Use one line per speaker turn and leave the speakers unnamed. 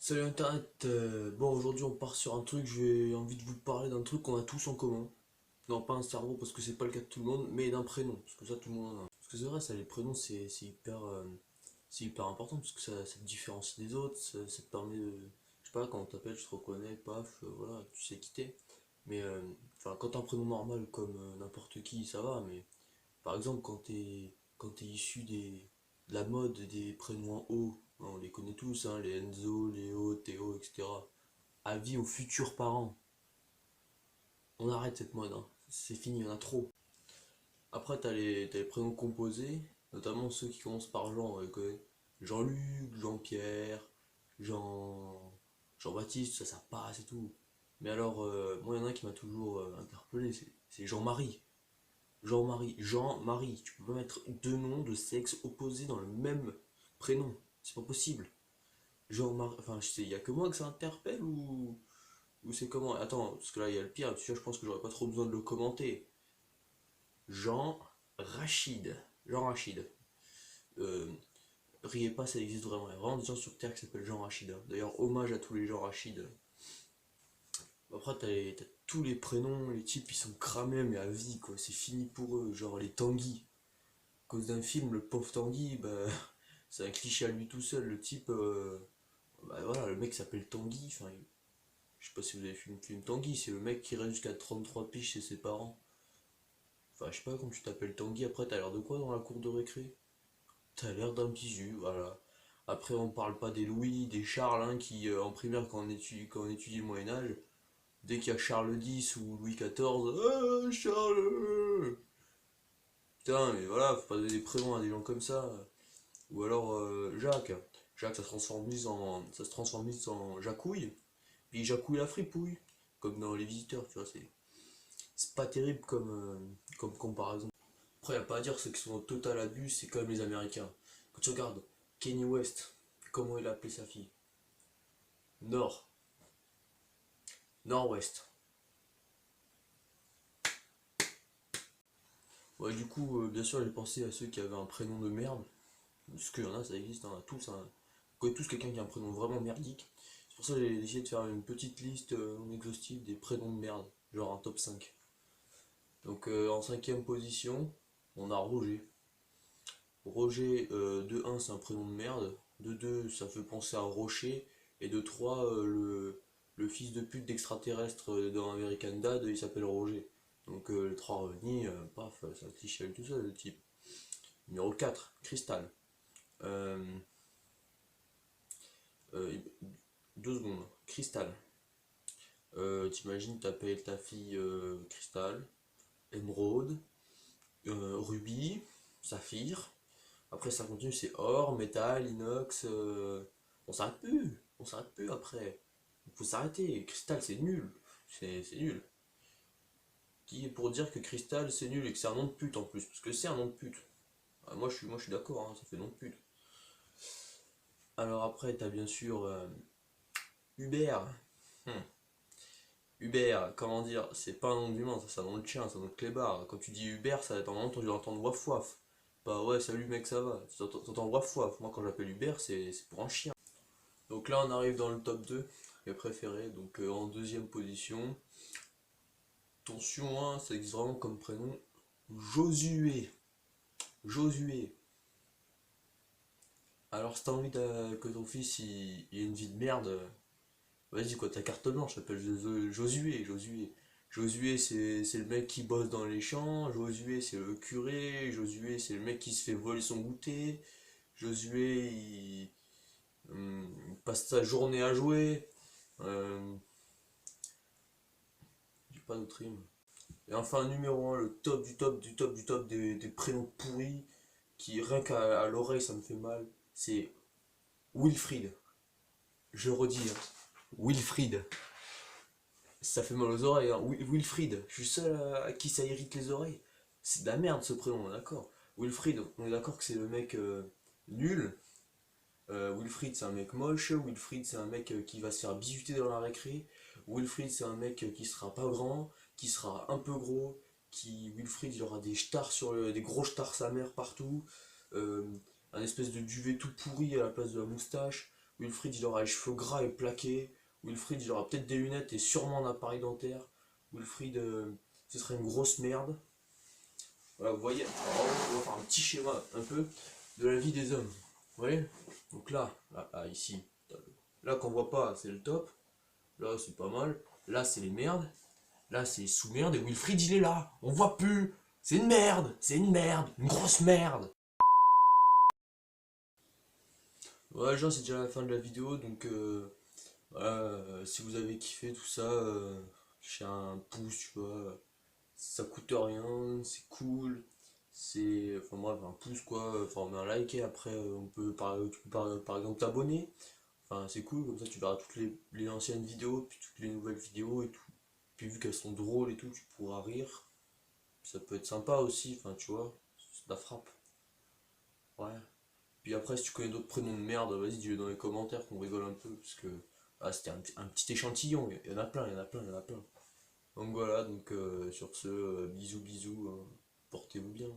Salut Internet, bon aujourd'hui on part sur un truc, j'ai envie de vous parler d'un truc qu'on a tous en commun. Non pas un cerveau parce que c'est pas le cas de tout le monde, mais d'un prénom, parce que ça tout le monde en a. Parce que c'est vrai ça, les prénoms c'est hyper important parce que ça te différencie des autres, ça te permet de... Je sais pas, quand on t'appelle, tu te reconnais, paf, voilà, tu sais qui t'es. Mais enfin quand t'as un prénom normal comme n'importe qui ça va, mais par exemple quand t'es issu de la mode des prénoms en haut, hein, on les connaît tous, hein, les Enzo, Léo, Théo, etc. Avis aux futurs parents. On arrête cette mode, hein. C'est fini, il y en a trop. Après, t'as les prénoms composés, notamment ceux qui commencent par Jean, on les connaît. Jean-Luc, Jean-Pierre, Jean... Jean-Baptiste, ça passe et tout. Mais alors, moi, il y en a un qui m'a toujours interpellé, c'est Jean-Marie. Jean-Marie, Jean-Marie, tu peux pas mettre deux noms de sexe opposés dans le même prénom. C'est pas possible. Jean-Marie, enfin, je sais, il y a que moi que ça interpelle ou c'est comment? Attends, parce que là, il y a le pire, tu vois, je pense que j'aurais pas trop besoin de le commenter. Jean Rachid. Jean Rachid. Euh, riez pas, ça existe vraiment. Il y a vraiment des gens sur Terre qui s'appellent Jean Rachid, hein. D'ailleurs, hommage à tous les Jean Rachid. Après, t'as tous les prénoms, les types, ils sont cramés, mais à vie, quoi. C'est fini pour eux. Genre les Tanguy. À cause d'un film, le pauvre Tanguy, bah, c'est un cliché à lui tout seul. Le type, bah voilà, le mec s'appelle Tanguy. Enfin, je sais pas si vous avez vu le film Tanguy, c'est le mec qui reste jusqu'à 33 piges chez ses parents. Enfin, je sais pas, comme tu t'appelles Tanguy, après t'as l'air de quoi dans la cour de récré? T'as l'air d'un bisu, voilà. Après, on parle pas des Louis, des Charles, hein, qui en primaire, quand on étudie le Moyen-Âge, dès qu'il y a Charles X ou Louis XIV, ah, Charles! Putain, mais voilà, faut pas donner des prénoms à des gens comme ça. Ou alors Jacques. Jacques, ça se transforme vite en Jacouille, puis Jacouille la fripouille, comme dans Les Visiteurs, tu vois, c'est pas terrible comme comparaison. Après, y a pas à dire, ceux qui sont au total abus, c'est comme les Américains. Quand tu regardes Kanye West, comment il a appelé sa fille? Nord, Nord-Ouest. Ouais, du coup, bien sûr, j'ai pensé à ceux qui avaient un prénom de merde. Parce qu'il y en a, ça existe, hein, tous. Hein. On connaît tous quelqu'un qui a un prénom vraiment merdique. C'est pour ça que j'ai décidé de faire une petite liste non exhaustive des prénoms de merde, genre un top 5. Donc en cinquième position, on a Roger. Roger, de un c'est un prénom de merde. De 2 ça fait penser à Rocher. Et de 3 le fils de pute d'extraterrestre dans American Dad, il s'appelle Roger. Donc les 3 revenus, paf, c'est un cliché à lui tout seul, le type. Numéro 4 Crystal. Euh, euh, 2 secondes. Crystal. T'imagines, t'appelles ta fille Crystal, Émeraude, Ruby, Saphir. Après, ça continue, c'est or, métal, inox. On s'arrête plus. On s'arrête plus après. Il faut s'arrêter. Cristal, c'est nul. C'est nul. Qui est pour dire que Cristal, c'est nul et que c'est un nom de pute en plus? Parce que c'est un nom de pute. Ah, moi, je suis d'accord, hein, ça fait nom de pute. Alors après, t'as bien sûr Hubert. Hmm. Hubert, comment dire? C'est pas un nom d'humain, ça, c'est un nom de chien, c'est un nom de clébard. Quand tu dis Hubert, ça va moment, tu dois entendre waf waf. Bah ouais, salut mec, ça va. T'entends waf waf. Moi, quand j'appelle Hubert, c'est pour un chien. Donc là, on arrive dans le top 2, mes préférés. Donc en deuxième position, attention, hein, ça existe vraiment comme prénom, Josué. Josué. Alors, si t'as envie que ton fils il ait une vie de merde, vas-y quoi, ta carte blanche s'appelle Josué. Josué. Josué, c'est le mec qui bosse dans les champs. Josué, c'est le curé. Josué, c'est le mec qui se fait voler son goûter. Josué, il passe sa journée à jouer. Euh, j'ai pas d'autre rime. Et enfin, numéro un, le top du top du top du top des prénoms pourris, qui rien qu'à l'oreille ça me fait mal, c'est Wilfried. Je redis, hein, Wilfried. Ça fait mal aux oreilles, hein. Wilfried, je suis seul à qui ça irrite les oreilles. C'est de la merde ce prénom, on est d'accord. Wilfried, on est d'accord que c'est le mec nul. Wilfried, c'est un mec moche. Wilfried, c'est un mec qui va se faire bisuter dans la récré. Wilfried, c'est un mec qui sera pas grand, qui sera un peu gros. Wilfried, il aura des stars des gros stars sa mère partout. Euh, un espèce de duvet tout pourri à la place de la moustache. Wilfried il aura les cheveux gras et plaqués. Wilfried il aura peut-être des lunettes et sûrement un appareil dentaire. Wilfried ce serait une grosse merde. Voilà, vous voyez, alors, on va faire un petit schéma un peu de la vie des hommes. Vous voyez? Donc là, ici, là qu'on voit pas, c'est le top. Là, c'est pas mal. Là, c'est les merdes. Là, c'est les sous-merdes. Et Wilfried, il est là. On voit plus. C'est une merde. C'est une merde. Une grosse merde. Ouais, genre, c'est déjà la fin de la vidéo. Donc, voilà, si vous avez kiffé tout ça, j'ai un pouce, tu vois. Ça coûte rien. C'est cool. C'est. Enfin, bref, un pouce, quoi. Enfin, on met un like et après, tu peux par exemple t'abonner. Enfin, c'est cool. Comme ça, tu verras toutes les anciennes vidéos, puis toutes les nouvelles vidéos et tout. Puis vu qu'elles sont drôles et tout, tu pourras rire. Ça peut être sympa aussi, enfin tu vois, c'est de la frappe. Ouais. Puis après, si tu connais d'autres prénoms de merde, vas-y, dis-le dans les commentaires qu'on rigole un peu, parce que c'était un petit échantillon, il y en a plein, il y en a plein, il y en a plein. Donc voilà, donc sur ce, bisous bisous, portez-vous bien.